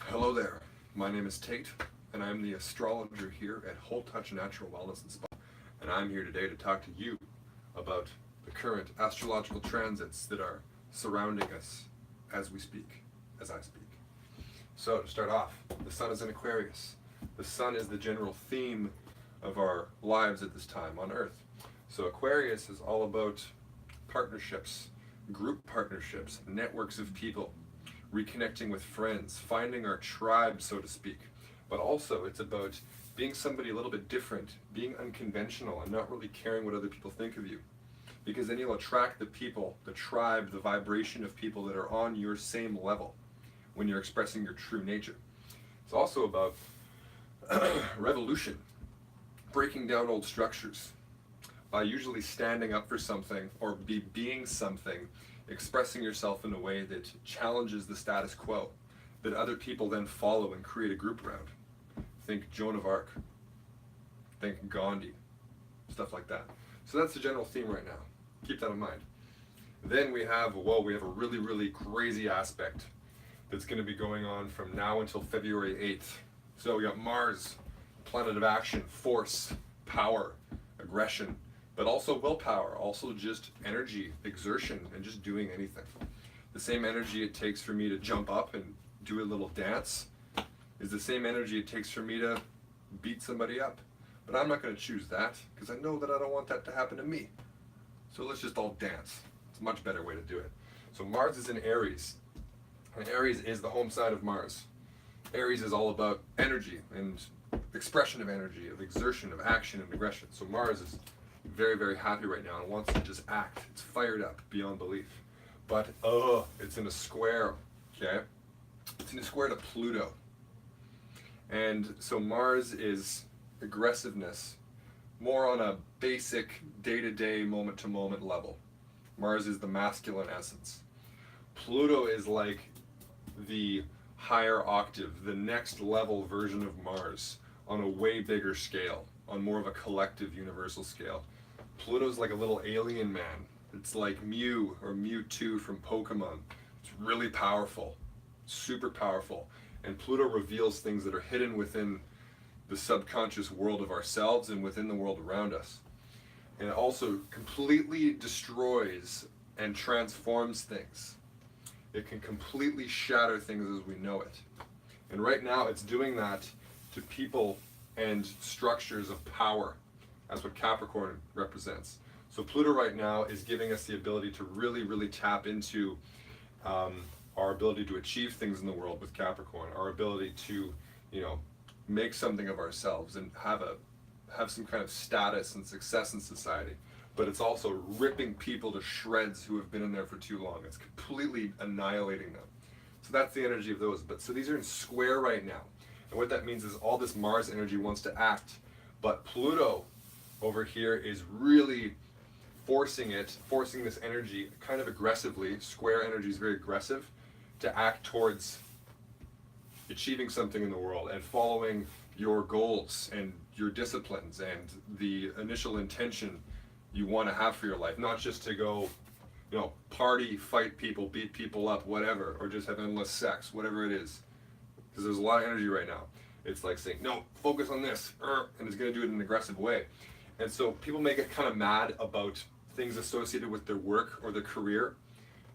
Hello there, my name is Tate, and I'm the astrologer here at Whole Touch Natural Wellness and Spa, and I'm here today to talk to you about the current astrological transits that are surrounding us as we speak, as I speak. So to start off, the sun is in Aquarius. The sun is the general theme of our lives at this time on Earth. So Aquarius is all about partnerships, group partnerships, networks of people, reconnecting with friends, finding our tribe, so to speak. But also it's about being somebody a little bit different, being unconventional and not really caring what other people think of you. Because then you'll attract the people, the tribe, the vibration of people that are on your same level when you're expressing your true nature. It's also about revolution, breaking down old structures, by usually standing up for something or being something, expressing yourself in a way that challenges the status quo, that other people then follow and create a group around. Think Joan of Arc, think Gandhi, stuff like that. So that's the general theme right now. Keep that in mind. Then we have a really, really crazy aspect that's going to be going on from now until February 8th. So we got Mars, planet of action, force, power, aggression, but also willpower, also just energy, exertion, and just doing anything. The same energy it takes for me to jump up and do a little dance is the same energy it takes for me to beat somebody up. But I'm not going to choose that because I know that I don't want that to happen to me. So let's just all dance. It's a much better way to do it. So Mars is in Aries, and Aries is the home side of Mars. Aries is all about energy and expression of energy, of exertion, of action and aggression. So Mars is very, very happy right now and wants to just act. It's fired up beyond belief. But it's in a square, okay? It's in a square to Pluto. And so Mars is aggressiveness, more on a basic day-to-day, moment-to-moment level. Mars is the masculine essence. Pluto is like the higher octave, the next level version of Mars on a way bigger scale, on more of a collective universal scale. Pluto's like a little alien man. It's like Mew or Mewtwo from Pokemon. It's really powerful, super powerful. And Pluto reveals things that are hidden within the subconscious world of ourselves and within the world around us. And it also completely destroys and transforms things. It can completely shatter things as we know it. And right now it's doing that to people and structures of power. That's what Capricorn represents. So Pluto right now is giving us the ability to really, really tap into our ability to achieve things in the world with Capricorn, our ability to, make something of ourselves and have some kind of status and success in society. But it's also ripping people to shreds who have been in there for too long. It's completely annihilating them. So that's the energy of those. But so these are in square right now. And what that means is all this Mars energy wants to act, but Pluto over here is really forcing this energy kind of aggressively. Square energy is very aggressive to act towards achieving something in the world and following your goals and your disciplines and the initial intention you want to have for your life, not just to go, party, fight people, beat people up, whatever, or just have endless sex, whatever it is. Because there's a lot of energy right now. It's like saying, no, focus on this, and it's going to do it in an aggressive way. And so people may get kind of mad about things associated with their work or their career.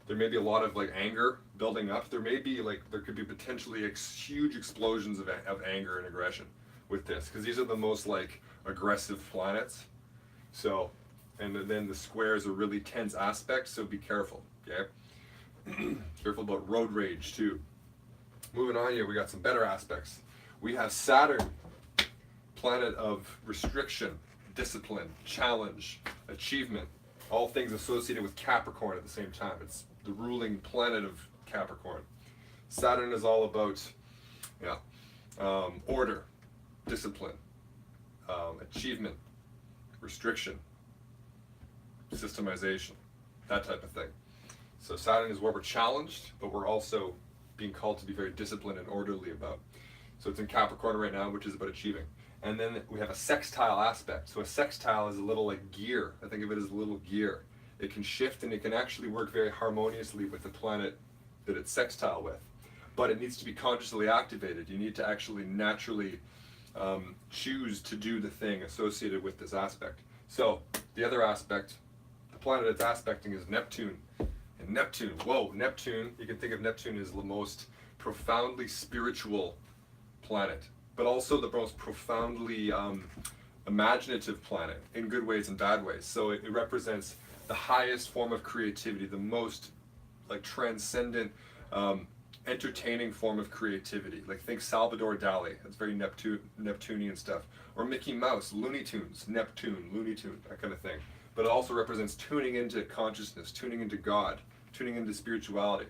There may be a lot of anger building up. There could be potentially huge explosions of anger and aggression with this, because these are the most aggressive planets. So, and then the square is a really tense aspect, so be careful, okay? Careful about road rage too. Moving on here, we got some better aspects. We have Saturn, planet of restriction, discipline, challenge, achievement, all things associated with Capricorn at the same time. It's the ruling planet of Capricorn. Saturn is all about order, discipline, achievement, restriction, systemization, that type of thing. So Saturn is where we're challenged, but we're also being called to be very disciplined and orderly about. So it's in Capricorn right now, which is about achieving. And then we have a sextile aspect. So a sextile is a little gear. I think of it as a little gear. It can shift and it can actually work very harmoniously with the planet that it's sextile with. but it needs to be consciously activated. You need to actually naturally choose to do the thing associated with this aspect. So the other aspect, the planet it's aspecting, is Neptune. And Neptune, whoa, Neptune, you can think of Neptune as the most profoundly spiritual planet, but also the most profoundly imaginative planet, in good ways and bad ways. So it represents the highest form of creativity, the most like transcendent, entertaining form of creativity. Like think Salvador Dali, that's very Neptunian stuff. Or Mickey Mouse, Looney Tunes, Neptune, Looney Tune, that kind of thing. But it also represents tuning into consciousness, tuning into God, tuning into spirituality.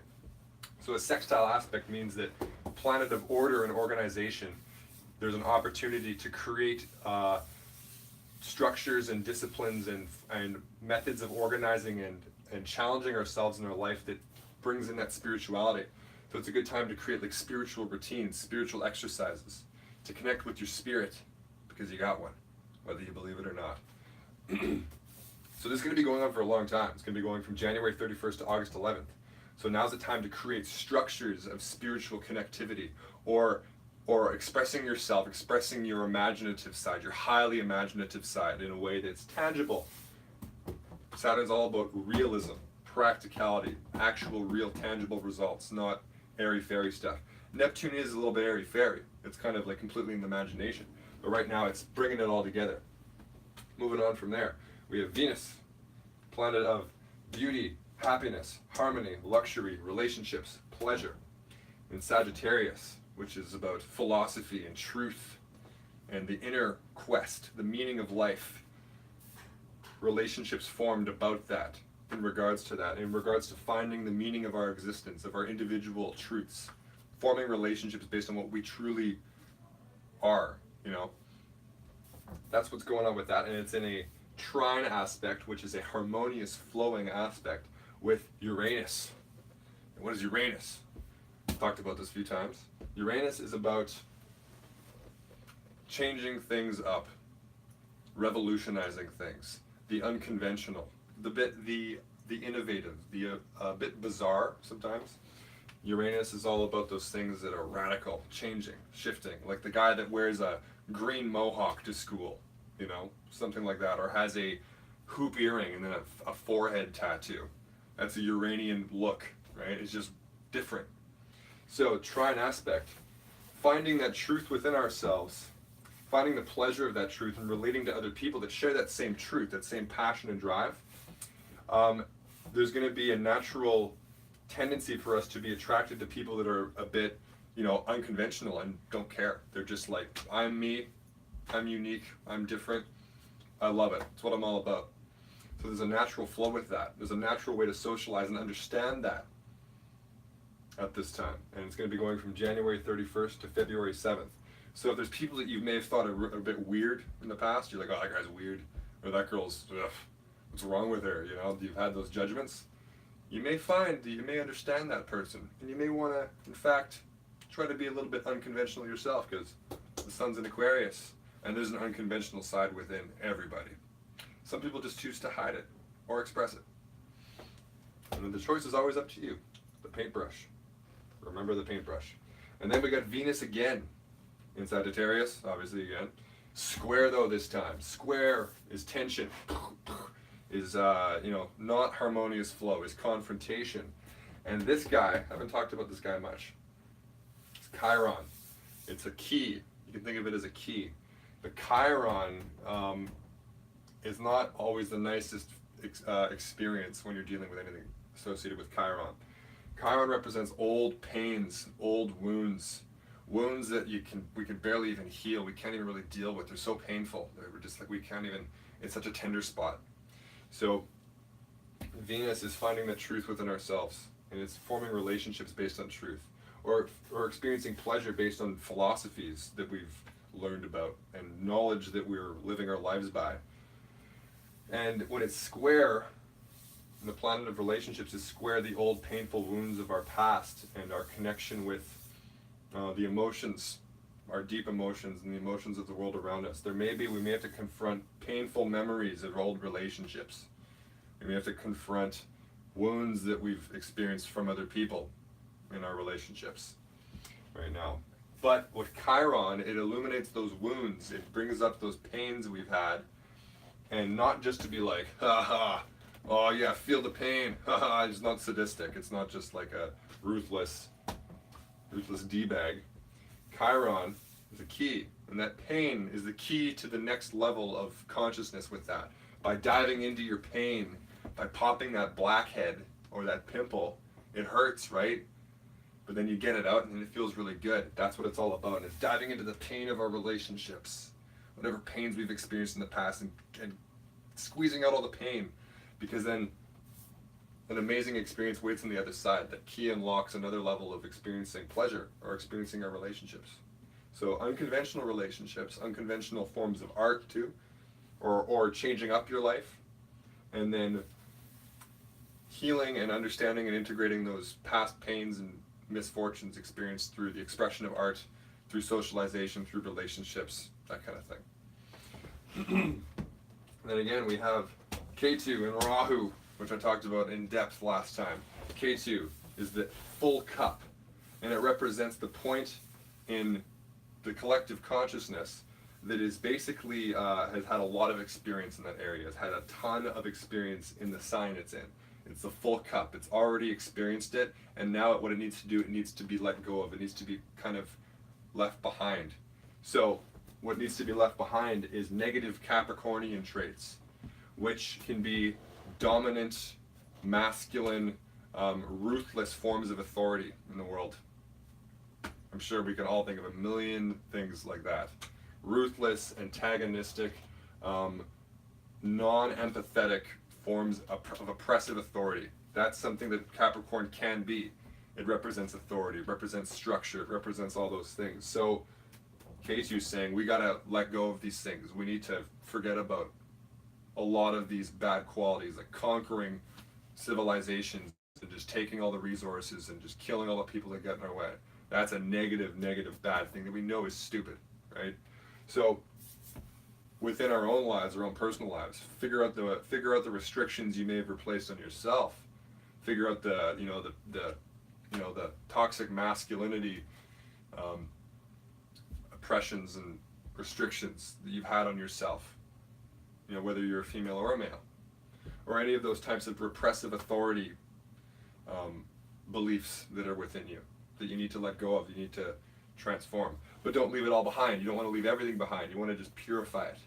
So a sextile aspect means that planet of order and organization, there's an opportunity to create structures and disciplines and methods of organizing and challenging ourselves in our life that brings in that spirituality. So it's a good time to create like spiritual routines, spiritual exercises, to connect with your spirit, because you got one, whether you believe it or not. So this is going to be going on for a long time. It's going to be going from January 31st to August 11th. So now's the time to create structures of spiritual connectivity, or expressing yourself, expressing your imaginative side, your highly imaginative side, in a way that's tangible. Saturn's all about realism, practicality, actual, real, tangible results, not airy-fairy stuff. Neptune is a little bit airy-fairy. It's kind of like completely in the imagination. But right now it's bringing it all together. Moving on from there, we have Venus, planet of beauty, happiness, harmony, luxury, relationships, pleasure. And Sagittarius, which is about philosophy and truth and the inner quest, the meaning of life. Relationships formed about that, in regards to that, in regards to finding the meaning of our existence, of our individual truths, forming relationships based on what we truly are, you know. That's what's going on with that, and it's in a trine aspect, which is a harmonious, flowing aspect with Uranus. And what is Uranus? I've talked about this a few times. Uranus is about changing things up, revolutionizing things, the unconventional, the innovative, the bit bizarre sometimes. Uranus is all about those things that are radical, changing, shifting, like the guy that wears a green mohawk to school, you know, something like that, or has a hoop earring and then a forehead tattoo. That's a Uranian look, right? It's just different. So trine aspect, finding that truth within ourselves, finding the pleasure of that truth and relating to other people that share that same truth, that same passion and drive. There's going to be a natural tendency for us to be attracted to people that are a bit, you know, unconventional and don't care. They're just like, I'm me, I'm unique, I'm different, I love it. It's what I'm all about. So there's a natural flow with that. There's a natural way to socialize and understand that at this time. And it's going to be going from January 31st to February 7th. So if there's people that you may have thought are a bit weird in the past, you're like, oh, that guy's weird, or that girl's, ugh, what's wrong with her, you know, you've had those judgments. You may find that you may understand that person, and you may want to, in fact, try to be a little bit unconventional yourself, because the sun's in Aquarius, and there's an unconventional side within everybody. Some people just choose to hide it or express it. And then the choice is always up to you. The paintbrush. Remember the paintbrush. And then we got Venus again in Sagittarius, obviously again. Square though this time. Square is tension. Is not harmonious flow, is confrontation. And this guy, I haven't talked about this guy much. It's Chiron. It's a key. You can think of it as a key. The Chiron is not always the nicest experience when you're dealing with anything associated with Chiron. Chiron represents old pains, old wounds, wounds that we can barely even heal. We can't even really deal with. They're so painful. We're just like, we can't even, it's such a tender spot. So Venus is finding the truth within ourselves, and it's forming relationships based on truth, or experiencing pleasure based on philosophies that we've learned about and knowledge that we're living our lives by. And when it's square, and the planet of relationships is square, the old painful wounds of our past and our connection with the emotions, our deep emotions and the emotions of the world around us. We may have to confront painful memories of old relationships. We may have to confront wounds that we've experienced from other people in our relationships. right now. But with Chiron, it illuminates those wounds. It brings up those pains we've had. And not just to be like, ha ha, oh yeah, feel the pain, ha ha. It's not sadistic. It's not just like a ruthless D-bag. Chiron is a key. And that pain is the key to the next level of consciousness with that. By diving into your pain, by popping that blackhead or that pimple, it hurts, right? But then you get it out and it feels really good. That's what it's all about. And it's diving into the pain of our relationships, whatever pains we've experienced in the past, and squeezing out all the pain, because then an amazing experience waits on the other side. That key unlocks another level of experiencing pleasure or experiencing our relationships. So unconventional relationships, unconventional forms of art too, or changing up your life, and then healing and understanding and integrating those past pains and misfortunes experienced through the expression of art, through socialization, through relationships, that kind of thing. Then again, we have Ketu and Rahu, which I talked about in depth last time. Ketu is the full cup, and it represents the point in the collective consciousness that is basically has had a lot of experience in that area, has had a ton of experience in the sign it's in. It's the full cup. It's already experienced it, and now what it needs to do, it needs to be let go of. It needs to be kind of left behind. So what needs to be left behind is negative Capricornian traits, which can be dominant, masculine, ruthless forms of authority in the world. I'm sure we can all think of a million things like that. Ruthless, antagonistic, non-empathetic forms of oppressive authority. That's something that Capricorn can be. It represents authority, it represents structure, it represents all those things. So Ketu's saying we gotta let go of these things. We need to forget about a lot of these bad qualities, like conquering civilizations and just taking all the resources and just killing all the people that get in our way. That's a negative, bad thing that we know is stupid, right? So within our own lives, our own personal lives, figure out the restrictions you may have placed on yourself. Figure out the toxic masculinity oppressions and restrictions that you've had on yourself. You know, whether you're a female or a male, or any of those types of repressive authority beliefs that are within you that you need to let go of, you need to transform. But don't leave it all behind. You don't want to leave everything behind. You want to just purify it.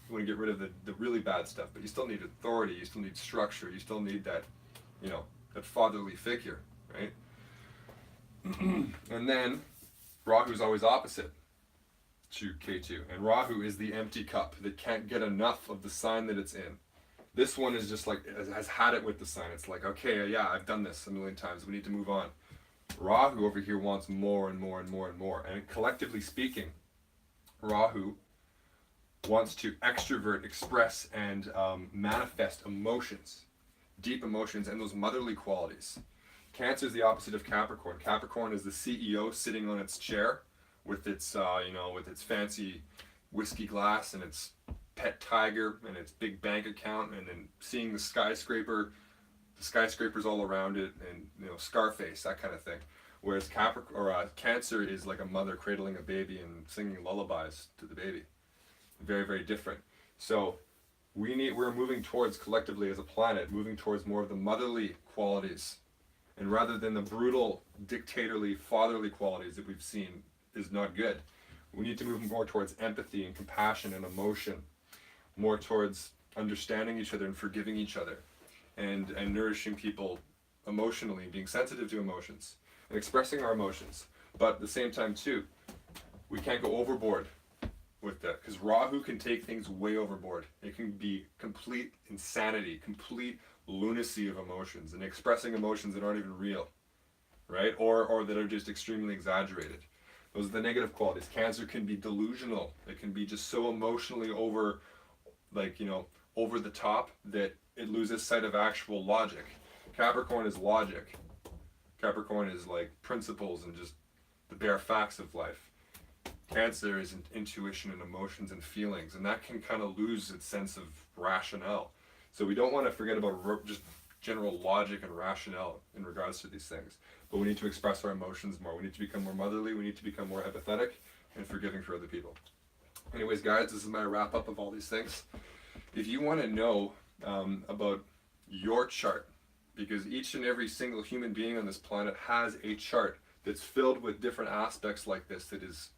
You want to get rid of the really bad stuff, but you still need authority, you still need structure, you still need that, that fatherly figure, right? And then Rahu's always opposite to Ketu, and Rahu is the empty cup that can't get enough of the sign that it's in. This one is just like, has had it with the sign. It's like, okay, yeah, I've done this a million times, we need to move on. Rahu over here wants more and more and more and more, and collectively speaking, Rahu wants to extrovert, express, and manifest emotions, deep emotions, and those motherly qualities. Cancer is the opposite of Capricorn. Capricorn is the CEO sitting on its chair with its, with its fancy whiskey glass and its pet tiger and its big bank account, and then seeing the skyscrapers all around it, and Scarface, that kind of thing. Whereas Cancer is like a mother cradling a baby and singing lullabies to the baby. Very, very different. So we're moving towards, collectively as a planet, moving towards more of the motherly qualities, and rather than the brutal, dictatorly, fatherly qualities that we've seen is not good. We need to move more towards empathy and compassion and emotion, more towards understanding each other and forgiving each other, and nourishing people emotionally, being sensitive to emotions, and expressing our emotions. But at the same time too, we can't go overboard with that, because Rahu can take things way overboard. It can be complete insanity, complete lunacy of emotions, and expressing emotions that aren't even real, right? Or that are just extremely exaggerated. Those are the negative qualities. Cancer can be delusional. It can be just so emotionally over the top that it loses sight of actual logic. Capricorn is logic. Capricorn is like principles and just the bare facts of life. Cancer is intuition and emotions and feelings, and that can kind of lose its sense of rationale. So we don't want to forget about just general logic and rationale in regards to these things. but we need to express our emotions more. We need to become more motherly. We need to become more empathetic and forgiving for other people. Anyways, guys, this is my wrap up of all these things. If you want to know about your chart, because each and every single human being on this planet has a chart that's filled with different aspects like this, that is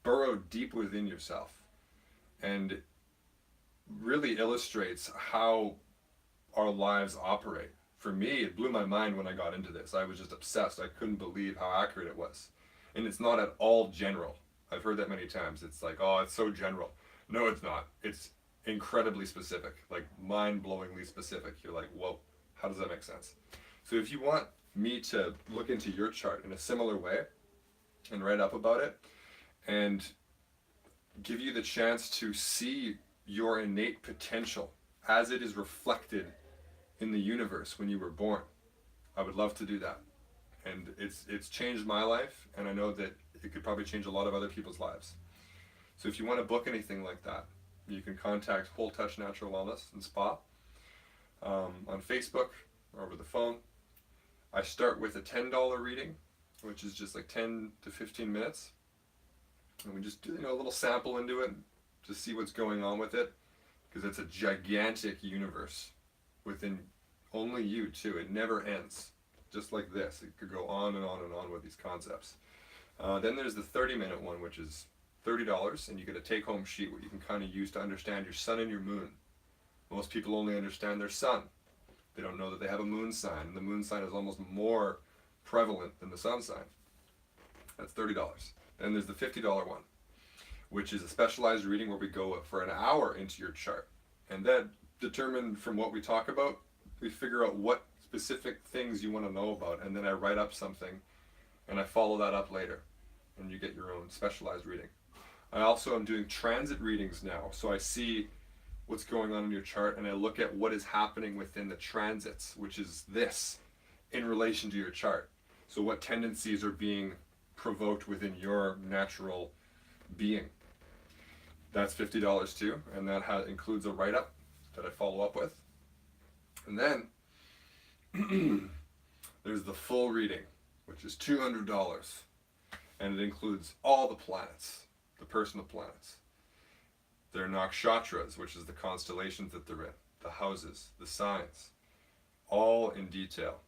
burrowed deep within yourself and really illustrates how our lives operate. For me, it blew my mind when I got into this. I was just obsessed. I couldn't believe how accurate it was. And it's not at all general. I've heard that many times. It's like, oh, it's so general. No, it's not. It's incredibly specific, like mind-blowingly specific. You're like, whoa, how does that make sense? So if you want me to look into your chart in a similar way and write up about it and give you the chance to see your innate potential as it is reflected in the universe when you were born, I would love to do that. And it's changed my life, and I know that it could probably change a lot of other people's lives. So if you want to book anything like that, you can contact Whole Touch Natural Wellness and Spa on Facebook or over the phone. I start with a $10 reading, which is just like 10 to 15 minutes. And we just do a little sample into it to see what's going on with it, because it's a gigantic universe within only you too. It never ends. Just like this, it could go on and on and on with these concepts. Then there's the 30-minute one, which is $30, and you get a take-home sheet what you can kind of use to understand your sun and your moon. Most people only understand their sun. They don't know that they have a moon sign, and the moon sign is almost more prevalent than the sun sign. That's $30. Then there's the $50 one, which is a specialized reading where we go for an hour into your chart. And then, determined from what we talk about, we figure out what specific things you want to know about, and then I write up something, and I follow that up later, and you get your own specialized reading. I also am doing transit readings now, so I see what's going on in your chart, and I look at what is happening within the transits, which is this, in relation to your chart. So what tendencies are being provoked within your natural being. That's $50 too, and that includes a write-up that I follow up with. And then there's the full reading, which is $200, and it includes all the planets, the personal planets, their nakshatras, which is the constellations that they're in, the houses, the signs, all in detail,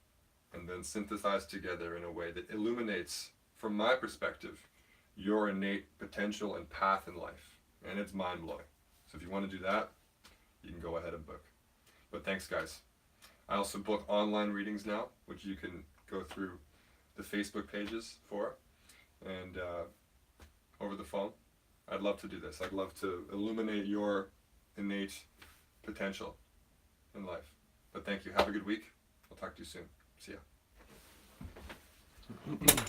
and then synthesized together in a way that illuminates, from my perspective, your innate potential and path in life. And it's mind-blowing. So if you want to do that, you can go ahead and book. But thanks, guys. I also book online readings now, which you can go through the Facebook pages for, and over the phone. I'd love to do this. I'd love to illuminate your innate potential in life. But thank you. Have a good week. I'll talk to you soon. See ya.